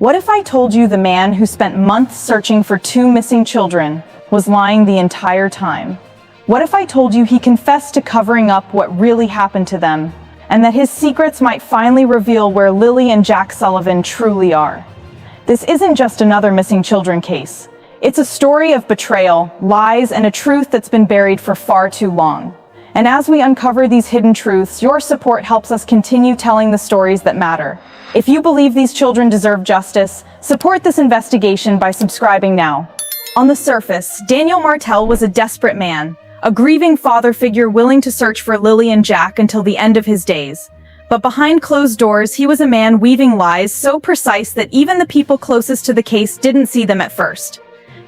What if I told you the man who spent months searching for two missing children was lying the entire time? What if I told you he confessed to covering up what really happened to them, and that his secrets might finally reveal where Lily and Jack Sullivan truly are? This isn't just another missing children case. It's a story of betrayal, lies, and a truth that's been buried for far too long. And as we uncover these hidden truths, your support helps us continue telling the stories that matter. If you believe these children deserve justice, support this investigation by subscribing now. On the surface, Daniel Martell was a desperate man, a grieving father figure willing to search for Lily and Jack until the end of his days. But behind closed doors, he was a man weaving lies so precise that even the people closest to the case didn't see them at first.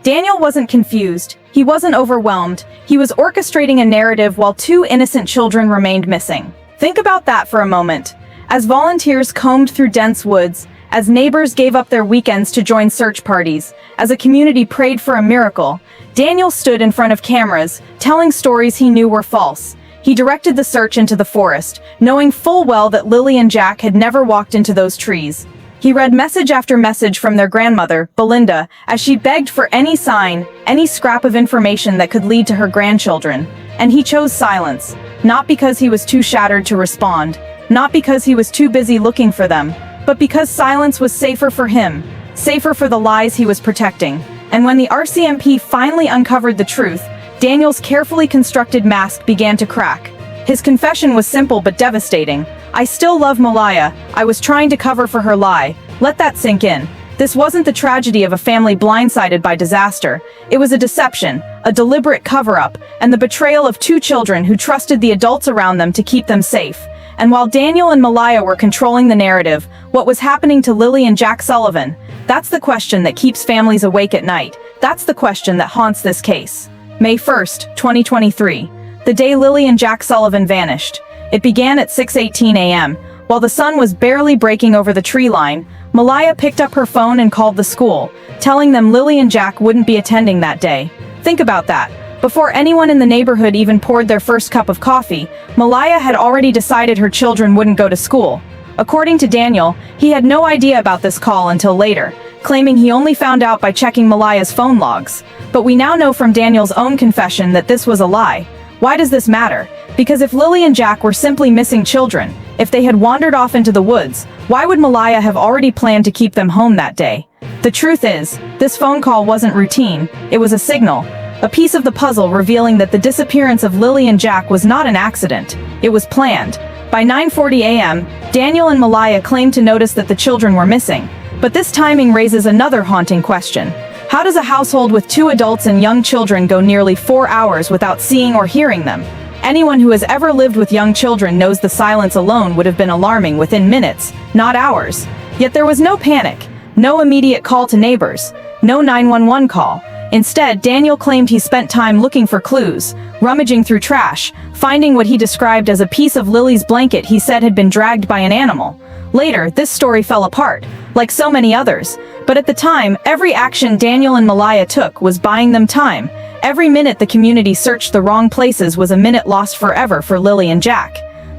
Daniel wasn't confused, he wasn't overwhelmed, he was orchestrating a narrative while two innocent children remained missing. Think about that for a moment. As volunteers combed through dense woods, as neighbors gave up their weekends to join search parties, as a community prayed for a miracle, Daniel stood in front of cameras, telling stories he knew were false. He directed the search into the forest, knowing full well that Lily and Jack had never walked into those trees. He read message after message from their grandmother, Belinda, as she begged for any sign, any scrap of information that could lead to her grandchildren. And he chose silence, not because he was too shattered to respond, not because he was too busy looking for them, but because silence was safer for him, safer for the lies he was protecting. And when the RCMP finally uncovered the truth, Daniel's carefully constructed mask began to crack. His confession was simple but devastating. "I still love Malia. I was trying to cover for her lie." Let that sink in. This wasn't the tragedy of a family blindsided by disaster. It was a deception, a deliberate cover-up, and the betrayal of two children who trusted the adults around them to keep them safe. And while Daniel and Malia were controlling the narrative, what was happening to Lily and Jack Sullivan? That's the question that keeps families awake at night. That's the question that haunts this case. May 1st, 2023. The day Lily and Jack Sullivan vanished. It began at 6:18 a.m. While the sun was barely breaking over the tree line, Malia picked up her phone and called the school, telling them Lily and Jack wouldn't be attending that day. Think about that. Before anyone in the neighborhood even poured their first cup of coffee, Malia had already decided her children wouldn't go to school. According to Daniel, he had no idea about this call until later, claiming he only found out by checking Malia's phone logs. But we now know from Daniel's own confession that this was a lie. Why does this matter? Because if Lily and Jack were simply missing children, if they had wandered off into the woods, why would Malia have already planned to keep them home that day? The truth is, this phone call wasn't routine, it was a signal. A piece of the puzzle revealing that the disappearance of Lily and Jack was not an accident. It was planned. By 9:40 a.m., Daniel and Malia claimed to notice that the children were missing. But this timing raises another haunting question. How does a household with two adults and young children go nearly 4 hours without seeing or hearing them? Anyone who has ever lived with young children knows the silence alone would have been alarming within minutes, not hours. Yet there was no panic, no immediate call to neighbors, no 911 call. Instead, Daniel claimed he spent time looking for clues, rummaging through trash, finding what he described as a piece of Lily's blanket he said had been dragged by an animal. Later, this story fell apart, like so many others. But at the time, every action Daniel and Malia took was buying them time. Every minute the community searched the wrong places was a minute lost forever for Lily and Jack.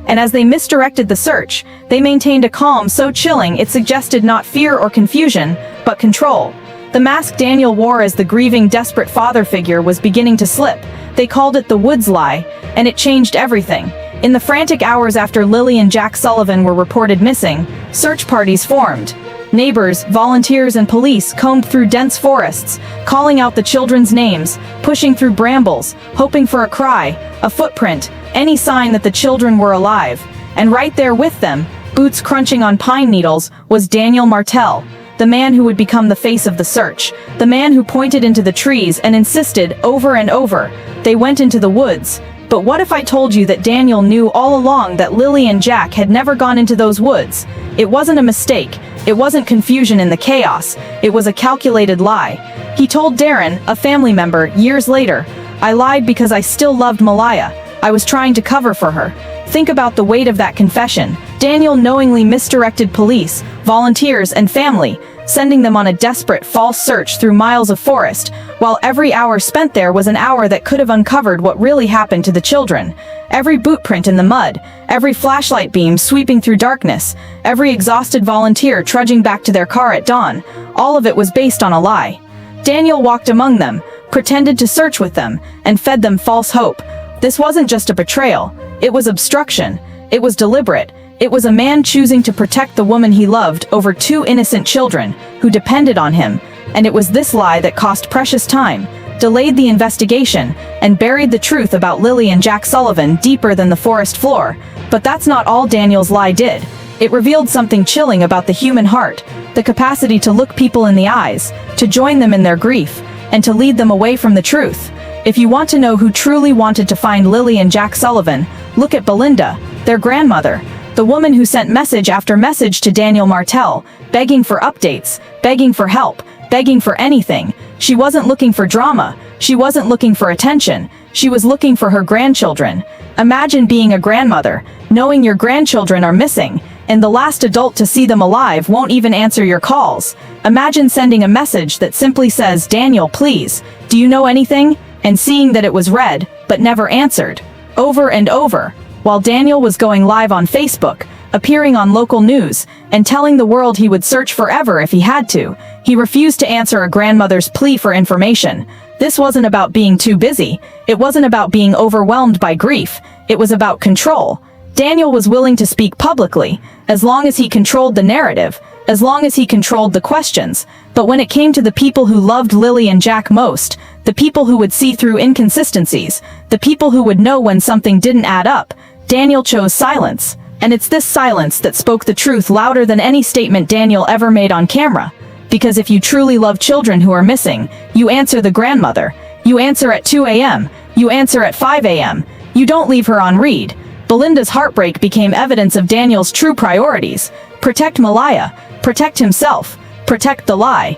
And as they misdirected the search, they maintained a calm so chilling it suggested not fear or confusion, but control. The mask Daniel wore as the grieving, desperate father figure was beginning to slip. They called it the woods lie, and it changed everything. In the frantic hours after Lily and Jack Sullivan were reported missing, search parties formed. Neighbors, volunteers, and police combed through dense forests, calling out the children's names, pushing through brambles, hoping for a cry, a footprint, any sign that the children were alive. And right there with them, boots crunching on pine needles, was Daniel Martell, the man who would become the face of the search, the man who pointed into the trees and insisted over and over, they went into the woods. But what if I told you that Daniel knew all along that Lily and Jack had never gone into those woods? It wasn't a mistake. It wasn't confusion in the chaos. It was a calculated lie. He told Darren, a family member, years later, "I lied because I still loved Malia. I was trying to cover for her." Think about the weight of that confession. Daniel knowingly misdirected police, volunteers, and family. sending them on a desperate false search through miles of forest, while every hour spent there was an hour that could have uncovered what really happened to the children. Every boot print in the mud, every flashlight beam sweeping through darkness, every exhausted volunteer trudging back to their car at dawn, all of it was based on a lie. Daniel walked among them, pretended to search with them, and fed them false hope. This wasn't just a betrayal, it was obstruction. It was deliberate. It was a man choosing to protect the woman he loved over two innocent children who depended on him, and it was this lie that cost precious time, delayed the investigation, and buried the truth about Lily and Jack Sullivan deeper than the forest floor. But that's not all Daniel's lie did. It revealed something chilling about the human heart, the capacity to look people in the eyes, to join them in their grief, and to lead them away from the truth. If you want to know who truly wanted to find Lily and Jack Sullivan, look at Belinda, their grandmother, the woman who sent message after message to Daniel Martell, begging for updates, begging for help, begging for anything. She wasn't looking for drama. She wasn't looking for attention. She was looking for her grandchildren. Imagine being a grandmother, knowing your grandchildren are missing, and the last adult to see them alive won't even answer your calls. Imagine sending a message that simply says, "Daniel, please, do you know anything?" and seeing that it was read, but never answered. Over and over, while Daniel was going live on Facebook, appearing on local news, and telling the world he would search forever if he had to, he refused to answer a grandmother's plea for information. This wasn't about being too busy. It wasn't about being overwhelmed by grief. It was about control. Daniel was willing to speak publicly, as long as he controlled the narrative, as long as he controlled the questions. But when it came to the people who loved Lily and Jack most, the people who would see through inconsistencies, the people who would know when something didn't add up, Daniel chose silence. And it's this silence that spoke the truth louder than any statement Daniel ever made on camera. Because if you truly love children who are missing, you answer the grandmother. You answer at 2 a.m. You answer at 5 a.m. You don't leave her on read. Belinda's heartbreak became evidence of Daniel's true priorities. Protect Malia, protect himself, protect the lie.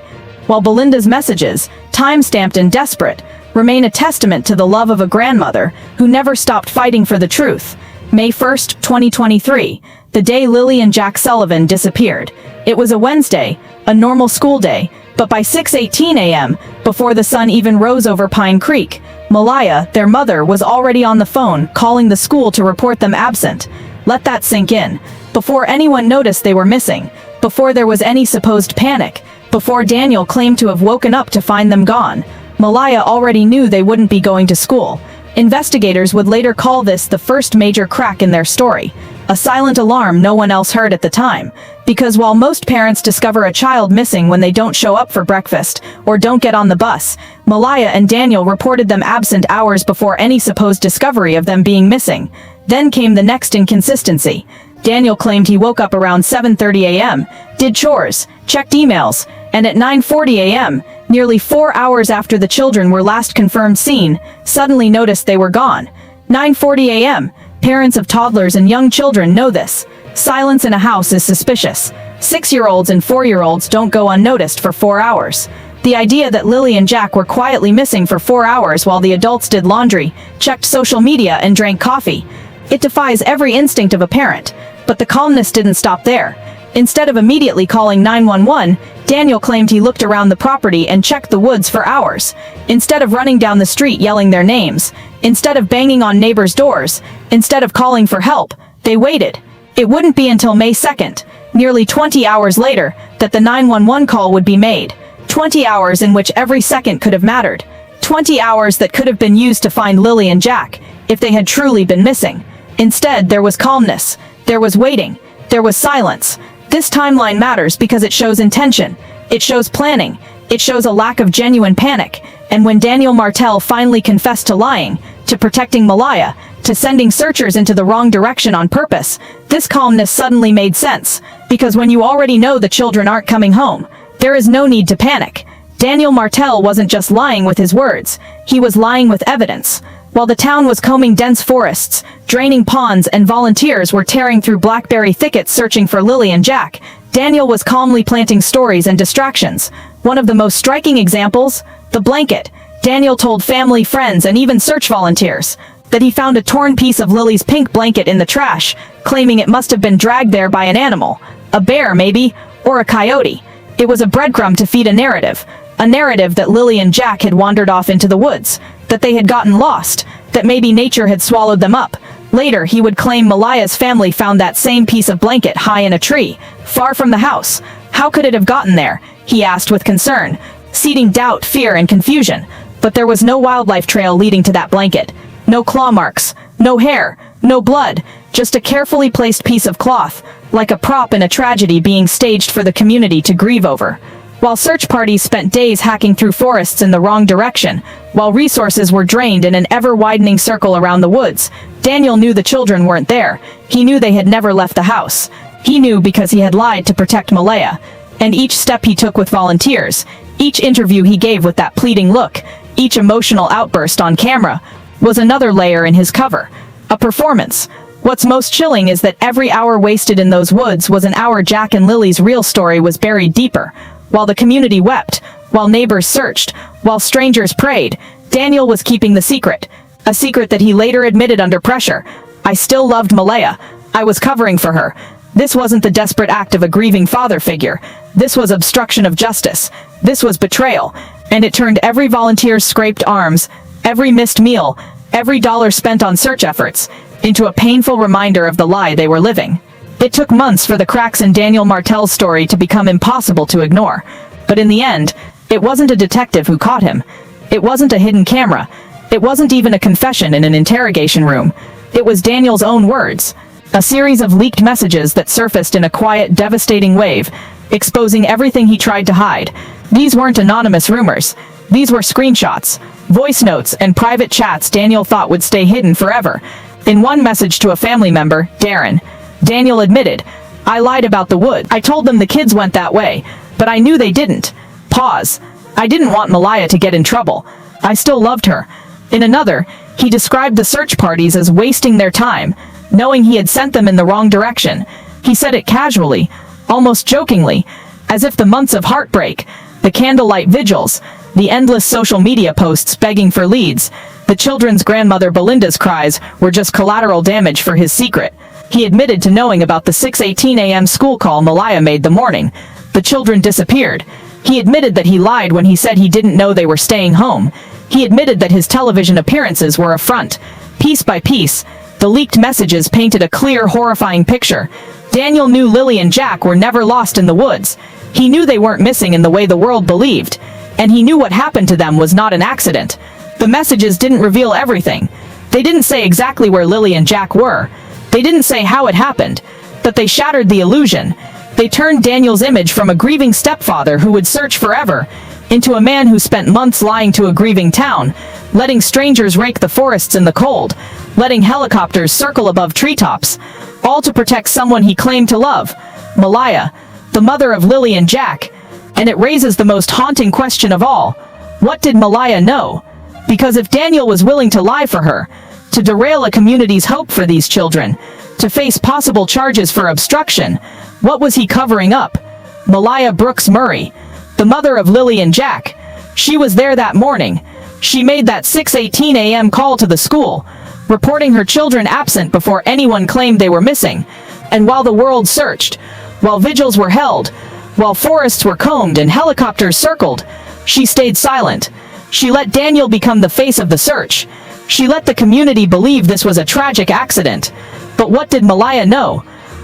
While Belinda's messages, time-stamped and desperate, remain a testament to the love of a grandmother who never stopped fighting for the truth. May 1st, 2023, the day Lily and Jack Sullivan disappeared. It was a Wednesday, a normal school day, but by 6:18 a.m., before the sun even rose over Pine Creek, Malia, their mother, was already on the phone, calling the school to report them absent. Let that sink in. Before anyone noticed they were missing, before there was any supposed panic, before Daniel claimed to have woken up to find them gone, Malia already knew they wouldn't be going to school. Investigators would later call this the first major crack in their story, a silent alarm no one else heard at the time. Because while most parents discover a child missing when they don't show up for breakfast or don't get on the bus, Malia and Daniel reported them absent hours before any supposed discovery of them being missing. Then came the next inconsistency. Daniel claimed he woke up around 7:30 a.m., did chores, checked emails, and at 9:40 a.m., nearly 4 hours after the children were last confirmed seen, suddenly noticed they were gone. 9:40 a.m. Parents of toddlers and young children know this. Silence in a house is suspicious. 6-year-olds and 4-year-olds don't go unnoticed for 4 hours. The idea that Lily and Jack were quietly missing for 4 hours while the adults did laundry, checked social media, and drank coffee. It defies every instinct of a parent. But the calmness didn't stop there. Instead of immediately calling 911, Daniel claimed he looked around the property and checked the woods for hours. Instead of running down the street yelling their names, instead of banging on neighbors' doors, instead of calling for help, they waited. It wouldn't be until May 2nd, nearly 20 hours later, that the 911 call would be made. 20 hours in which every second could have mattered. 20 hours that could have been used to find Lily and Jack, if they had truly been missing. Instead, there was calmness. There was waiting. There was silence. This timeline matters because it shows intention. It shows planning. It shows a lack of genuine panic. And when Daniel Martell finally confessed to lying, to protecting Malia, to sending searchers into the wrong direction on purpose, this calmness suddenly made sense. Because when you already know the children aren't coming home, there is no need to panic. Daniel Martell wasn't just lying with his words. He was lying with evidence. While the town was combing dense forests, draining ponds, and volunteers were tearing through blackberry thickets searching for Lily and Jack, Daniel was calmly planting stories and distractions. One of the most striking examples? The blanket. Daniel told family, friends, and even search volunteers that he found a torn piece of Lily's pink blanket in the trash, claiming it must have been dragged there by an animal. A bear, maybe, or a coyote. It was a breadcrumb to feed a narrative that Lily and Jack had wandered off into the woods, that they had gotten lost, that maybe nature had swallowed them up. Later, he would claim Malia's family found that same piece of blanket high in a tree, far from the house. How could it have gotten there? He asked with concern, seeding doubt, fear, and confusion. But there was no wildlife trail leading to that blanket. No claw marks, no hair, no blood, just a carefully placed piece of cloth, like a prop in a tragedy being staged for the community to grieve over. While search parties spent days hacking through forests in the wrong direction, while resources were drained in an ever-widening circle around the woods, Daniel knew the children weren't there. He knew they had never left the house. He knew because he had lied to protect Malia. And each step he took with volunteers, each interview he gave with that pleading look, each emotional outburst on camera, was another layer in his cover. A performance. What's most chilling is that every hour wasted in those woods was an hour Jack and Lily's real story was buried deeper. While the community wept, while neighbors searched, while strangers prayed, Daniel was keeping the secret. A secret that he later admitted under pressure. I still loved Malia. I was covering for her. This wasn't the desperate act of a grieving father figure. This was obstruction of justice. This was betrayal. And it turned every volunteer's scraped arms, every missed meal, every dollar spent on search efforts, into a painful reminder of the lie they were living. It took months for the cracks in Daniel Martell's story to become impossible to ignore. But in the end, it wasn't a detective who caught him. It wasn't a hidden camera. It wasn't even a confession in an interrogation room. It was Daniel's own words. A series of leaked messages that surfaced in a quiet, devastating wave, exposing everything he tried to hide. These weren't anonymous rumors. These were screenshots, voice notes, and private chats Daniel thought would stay hidden forever. In one message to a family member, Darren, Daniel admitted, I lied about the wood. I told them the kids went that way, but I knew they didn't. Pause. I didn't want Malia to get in trouble. I still loved her. In another, he described the search parties as wasting their time, knowing he had sent them in the wrong direction. He said it casually, almost jokingly, as if the months of heartbreak, the candlelight vigils, the endless social media posts begging for leads, the children's grandmother Belinda's cries were just collateral damage for his secret. He admitted to knowing about the 6:18 a.m. school call Malia made the morning. The children disappeared. He admitted that he lied when he said he didn't know they were staying home. He admitted that his television appearances were a front. Piece by piece, the leaked messages painted a clear, horrifying picture. Daniel knew Lily and Jack were never lost in the woods. He knew they weren't missing in the way the world believed. And he knew what happened to them was not an accident. The messages didn't reveal everything. They didn't say exactly where Lily and Jack were. They didn't say how it happened. But they shattered the illusion. They turned Daniel's image from a grieving stepfather who would search forever into a man who spent months lying to a grieving town, letting strangers rake the forests in the cold, letting helicopters circle above treetops, all to protect someone he claimed to love, Malia, the mother of Lily and Jack. And it raises the most haunting question of all. What did Malia know? Because if Daniel was willing to lie for her, to derail a community's hope for these children, to face possible charges for obstruction, what was he covering up? Malia Brooks Murray, the mother of Lily and Jack. She was there that morning. She made that 6:18 a.m. call to the school, reporting her children absent before anyone claimed they were missing. And while the world searched, while vigils were held, while forests were combed and helicopters circled, she stayed silent. She let Daniel become the face of the search. She let the community believe this was a tragic accident. But what did Malia know?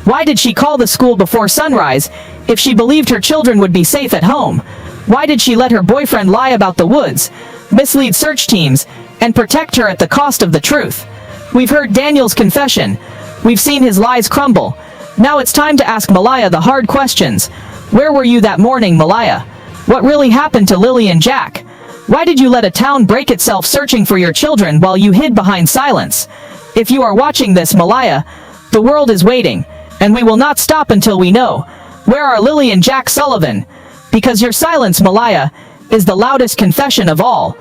Why did she call the school before sunrise if she believed her children would be safe at home? Why did she let her boyfriend lie about the woods, mislead search teams, and protect her at the cost of the truth? We've heard Daniel's confession. We've seen his lies crumble. Now it's time to ask Malia the hard questions. Where were you that morning, Malia? What really happened to Lily and Jack? Why did you let a town break itself searching for your children while you hid behind silence? If you are watching this, Malia, the world is waiting, and we will not stop until we know. Where are Lily and Jack Sullivan? Because your silence, Malia, is the loudest confession of all.